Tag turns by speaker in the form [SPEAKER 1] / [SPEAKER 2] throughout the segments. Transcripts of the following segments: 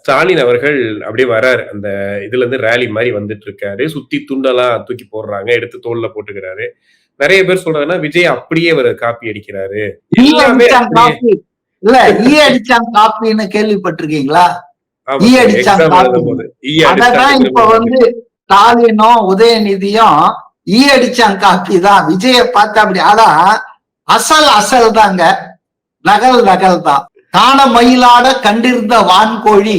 [SPEAKER 1] ஸ்டாலின் அவர்கள் அப்படியே வராரு. அந்த இதுல இருந்து ரேலி மாரி வந்துட்டு இருக்காரு. சுத்தி துண்டெல்லாம் தூக்கி போடுறாங்க. எடுத்து தோள்ல போட்டுக்கிறாரு. நெறைய பேர் சொல்றாங்கன்னா, விஜய் அப்படியே அவரு காப்பி அடிக்கிறாரு.
[SPEAKER 2] ஈ
[SPEAKER 1] எல்லாமே
[SPEAKER 2] அடிச்சான்
[SPEAKER 1] அப்படியே
[SPEAKER 2] காப்பி இல்ல ஈ அடிச்சான் காப்பின்னு கேள்விப்பட்டிருக்கீங்களா?
[SPEAKER 1] ஆமா
[SPEAKER 2] ஈ
[SPEAKER 1] சார்.
[SPEAKER 2] அடிச்சான்
[SPEAKER 1] எக்ஸாம்
[SPEAKER 2] காப்பி.
[SPEAKER 1] எழுதும்போது
[SPEAKER 2] அததான்
[SPEAKER 1] அடிச்சாங்க
[SPEAKER 2] இப்ப
[SPEAKER 1] திரும்ப
[SPEAKER 2] வந்து ஸ்டாலினும் உதயநிதியும் ஈ அடிச்சான் காப்பி தான். விஜய பார்த்து அப்படி அசல் தாங்க. நகல் தான். காண மயிலாட கண்டிருந்த வான்கோழி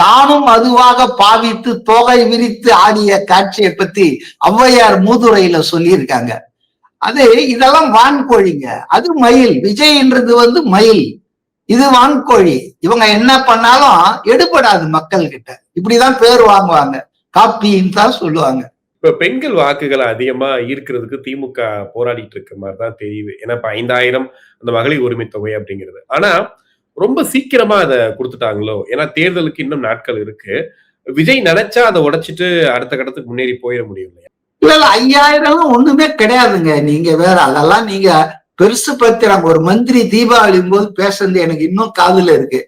[SPEAKER 2] தானும் அதுவாக பாவித்து தோகை விரித்து ஆடிய காட்சியை பத்தி ஔவையார் மூதுரையில சொல்லியிருக்காங்க. இதெல்லாம் வான்கோழிங்க. அது மயில். விஜய்ன்றது வந்து மயில், இது வான்கோழி. இவங்க என்ன பண்ணாலும் எடுபடாது மக்கள் கிட்ட. இப்படிதான் பேர் வாங்குவாங்க, காப்பின்னு தான் சொல்லுவாங்க.
[SPEAKER 1] இப்ப பெண்கள் வாக்குகளை அதிகமா ஈர்க்கிறதுக்கு திமுக போராடிட்டு இருக்க மாதிரி தான் தெரியுது. ஏன்னா இப்ப 5,000 அந்த மகளிர் உரிமை தொகை அப்படிங்கிறது. ஆனா ரொம்ப சீக்கிரமா அதை கொடுத்துட்டாங்களோ? ஏன்னா தேர்தலுக்கு இன்னும் நாட்கள் இருக்கு. விஜய் நினைச்சா அதை உடைச்சிட்டு அடுத்த கட்டத்துக்கு முன்னேறி போயிட முடியும் இல்லையா?
[SPEAKER 2] இல்ல 5,000 ஒண்ணுமே கிடையாதுங்க. நீங்க வேற அதெல்லாம் நீங்க பெருசு பத்திரம். ஒரு மந்திரி தீபாவளி போது பேசுறது எனக்கு இன்னும் காதுல இருக்கு.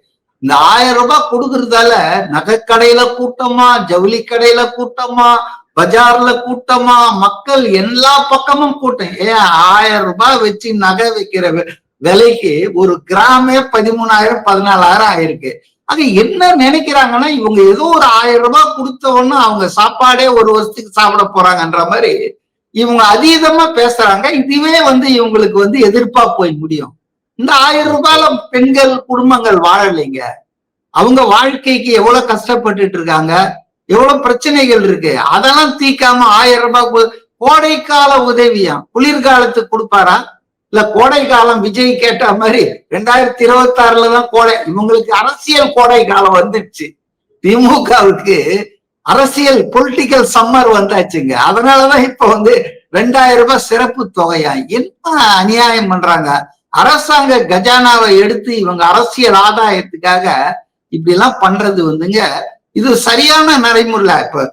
[SPEAKER 2] இந்த 1000 ரூபாய் கொடுக்கறதால நகைக்கடையில கூட்டமா, ஜவுளி கடையில கூட்டமா, பஜார்ல கூட்டமா, மக்கள் எல்லா பக்கமும் கூட்டம். 1000 ரூபாய் வச்சு நகை வைக்கிற விலைக்கு ஒரு கிராமே 13,000 14,000 ஆயிருக்கு. அது என்ன நினைக்கிறாங்கன்னா, இவங்க ஏதோ ஒரு 1000 ரூபாய் கொடுத்தவொன்னு அவங்க சாப்பாடே ஒரு வருஷத்துக்கு சாப்பிட போறாங்கன்ற மாதிரி இவங்க அதீதமா பேசுறாங்க. இதுவே வந்து இவங்களுக்கு வந்து எதிர்ப்பா போய் முடியும். இந்த 1000 ரூபாயில பெண்கள் குடும்பங்கள் வாழலைங்க. அவங்க வாழ்க்கைக்கு எவ்வளவு கஷ்டப்பட்டுட்டு இருக்காங்க, எவ்வளவு பிரச்சனைகள் இருக்கு. அதெல்லாம் தீக்காம 1000 ரூபாய் கோடைக்கால உதவியா குளிர்காலத்துக்கு கொடுப்பாரா? இல்ல கோடை காலம் விஜய் கேட்ட மாதிரி 2026தான் கோடை. இவங்களுக்கு அரசியல் கோடை காலம் வந்துடுச்சு. திமுகவுக்கு அரசியல் பொலிட்டிக்கல் சம்மர் வந்தாச்சுங்க. அதனாலதான் இப்ப வந்து 2000 ரூபாய் சிறப்பு தொகையா. என்ன அநியாயம் பண்றாங்க. அரசாங்க கஜானாவை எடுத்து இவங்க அரசியல் ஆதாயத்துக்காக இப்படி எல்லாம் பண்றது வந்துங்க, இது சரியான நடைமுறை. இப்ப